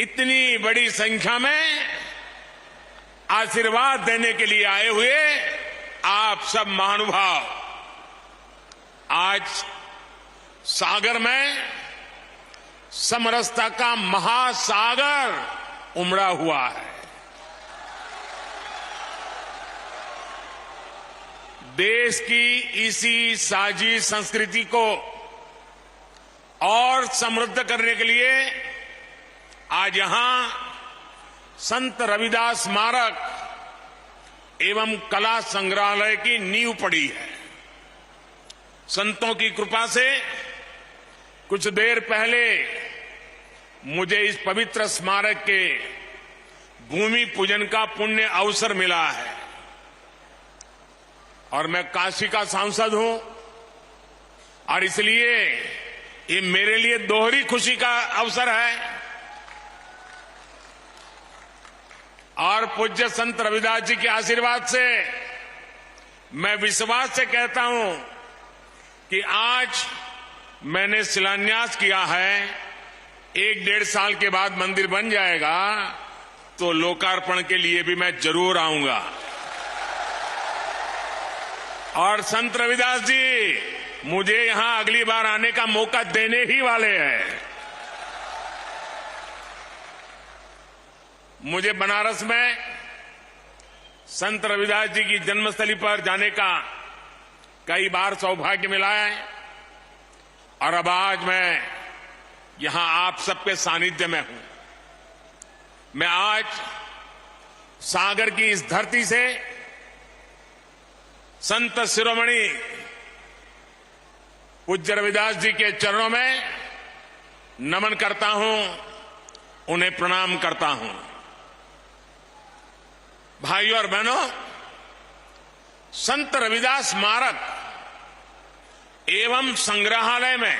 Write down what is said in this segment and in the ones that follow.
इतनी बड़ी संख्या में आशीर्वाद देने के लिए आए हुए आप सब महानुभाव, आज सागर में समरसता का महासागर उमड़ा हुआ है। देश की इसी साझी संस्कृति को और समृद्ध करने के लिए आज यहां संत रविदास स्मारक एवं कला संग्रहालय की नींव पड़ी है। संतों की कृपा से कुछ देर पहले मुझे इस पवित्र स्मारक के भूमि पूजन का पुण्य अवसर मिला है और मैं काशी का सांसद हूं और इसलिए ये मेरे लिए दोहरी खुशी का अवसर है। और पूज्य संत रविदास जी के आशीर्वाद से मैं विश्वास से कहता हूं कि आज मैंने शिलान्यास किया है, 1-1.5 साल के बाद मंदिर बन जाएगा तो लोकार्पण के लिए भी मैं जरूर आऊंगा। और संत रविदास जी मुझे यहां अगली बार आने का मौका देने ही वाले हैं। मुझे बनारस में संत रविदास जी की जन्मस्थली पर जाने का कई बार सौभाग्य मिला है और अब आज मैं यहां आप सबके सानिध्य में हूं। मैं आज सागर की इस धरती से संत शिरोमणि पूज्य रविदास जी के चरणों में नमन करता हूं, उन्हें प्रणाम करता हूं। भाइयों और बहनों, संत रविदास स्मारक एवं संग्रहालय में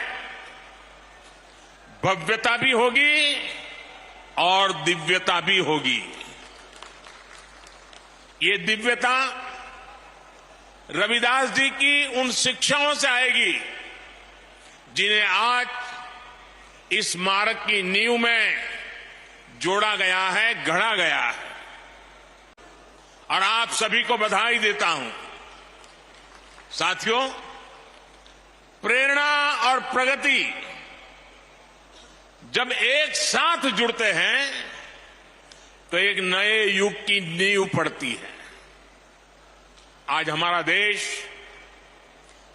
भव्यता भी होगी और दिव्यता भी होगी। ये दिव्यता रविदास जी की उन शिक्षाओं से आएगी जिन्हें आज इस स्मारक की नींव में जोड़ा गया है, गढ़ा गया है। और आप सभी को बधाई देता हूं। साथियों, प्रेरणा और प्रगति जब एक साथ जुड़ते हैं तो एक नए युग की नींव पड़ती है। आज हमारा देश,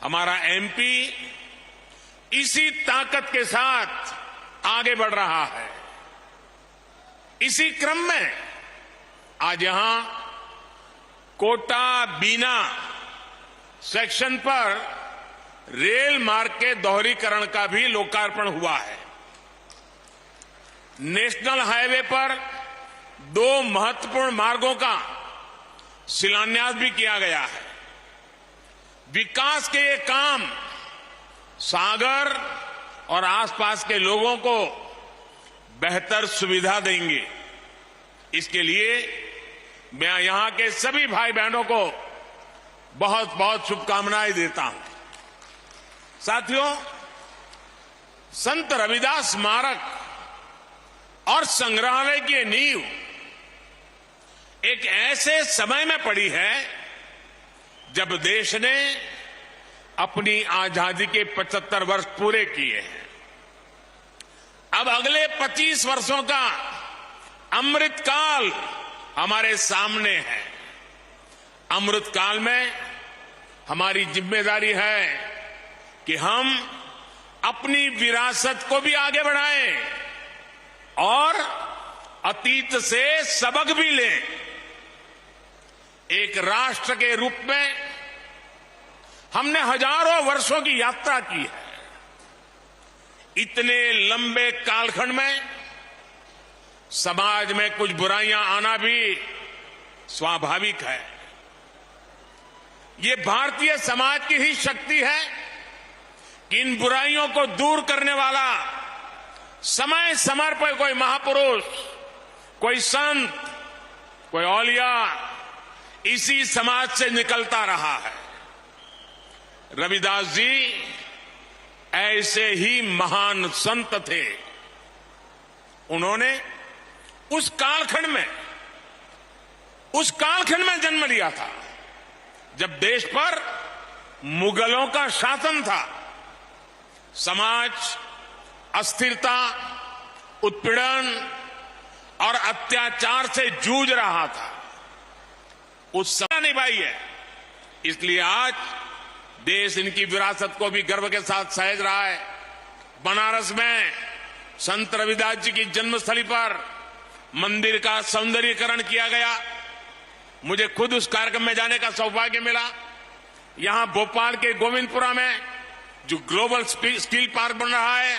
हमारा एमपी इसी ताकत के साथ आगे बढ़ रहा है। इसी क्रम में आज यहां कोटा बीना सेक्शन पर रेल मार्ग के दोहरीकरण का भी लोकार्पण हुआ है। नेशनल हाईवे पर 2 महत्वपूर्ण मार्गों का शिलान्यास भी किया गया है। विकास के ये काम सागर और आसपास के लोगों को बेहतर सुविधा देंगे। इसके लिए मैं यहां के सभी भाई बहनों को बहुत बहुत शुभकामनाएं देता हूं। साथियों, संत रविदास स्मारक और संग्रहालय की नींव एक ऐसे समय में पड़ी है जब देश ने अपनी आजादी के 75 वर्ष पूरे किए हैं। अब अगले 25 वर्षों का अमृतकाल हमारे सामने है। अमृतकाल में हमारी जिम्मेदारी है कि हम अपनी विरासत को भी आगे बढ़ाएं और अतीत से सबक भी लें। एक राष्ट्र के रूप में हमने हजारों वर्षों की यात्रा की है। इतने लंबे कालखंड में समाज में कुछ बुराइयां आना भी स्वाभाविक है। ये भारतीय समाज की ही शक्ति है कि इन बुराइयों को दूर करने वाला समय समय पर कोई महापुरुष, कोई संत, कोई औलिया इसी समाज से निकलता रहा है। रविदास जी ऐसे ही महान संत थे। उन्होंने उस कालखंड में जन्म लिया था जब देश पर मुगलों का शासन था। समाज अस्थिरता, उत्पीड़न और अत्याचार से जूझ रहा था। उस समय निभाई है, इसलिए आज देश इनकी विरासत को भी गर्व के साथ सहेज रहा है। बनारस में संत रविदास जी की जन्मस्थली पर मंदिर का सौंदर्यीकरण किया गया। मुझे खुद उस कार्यक्रम में जाने का सौभाग्य मिला। यहां भोपाल के गोविंदपुरा में जो ग्लोबल स्किल पार्क बन रहा है,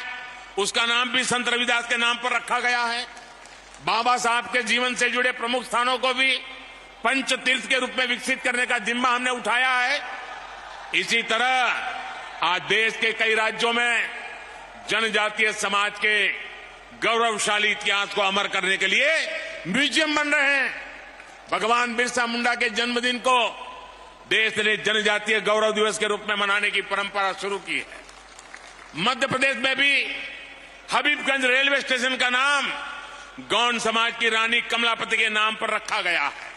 उसका नाम भी संत रविदास के नाम पर रखा गया है। बाबा साहब के जीवन से जुड़े प्रमुख स्थानों को भी पंच तीर्थ के रूप में विकसित करने का जिम्मा हमने उठाया है। इसी तरह आज देश के कई राज्यों में जनजातीय समाज के गौरवशाली इतिहास को अमर करने के लिए म्यूजियम बन रहे हैं। भगवान बिरसा मुंडा के जन्मदिन को देश ने जनजातीय गौरव दिवस के रूप में मनाने की परंपरा शुरू की है। मध्य प्रदेश में भी हबीबगंज रेलवे स्टेशन का नाम गौंड समाज की रानी कमलापति के नाम पर रखा गया है।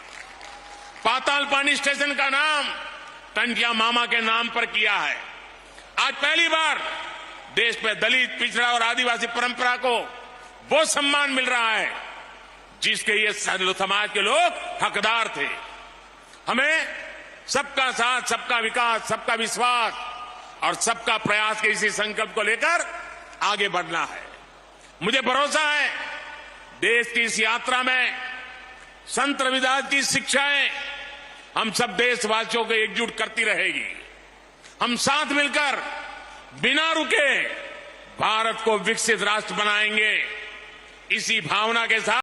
पातालपानी स्टेशन का नाम टंटिया मामा के नाम पर किया है। आज पहली बार देश में दलित, पिछड़ा और आदिवासी परंपरा को वो सम्मान मिल रहा है जिसके ये समाज के लोग हकदार थे। हमें सबका साथ, सबका विकास, सबका विश्वास और सबका प्रयास के इसी संकल्प को लेकर आगे बढ़ना है। मुझे भरोसा है देश की इस यात्रा में संत रविदास की शिक्षाएं हम सब देशवासियों को एकजुट करती रहेगी। हम साथ मिलकर बिना रुके भारत को विकसित राष्ट्र बनाएंगे। इसी भावना के साथ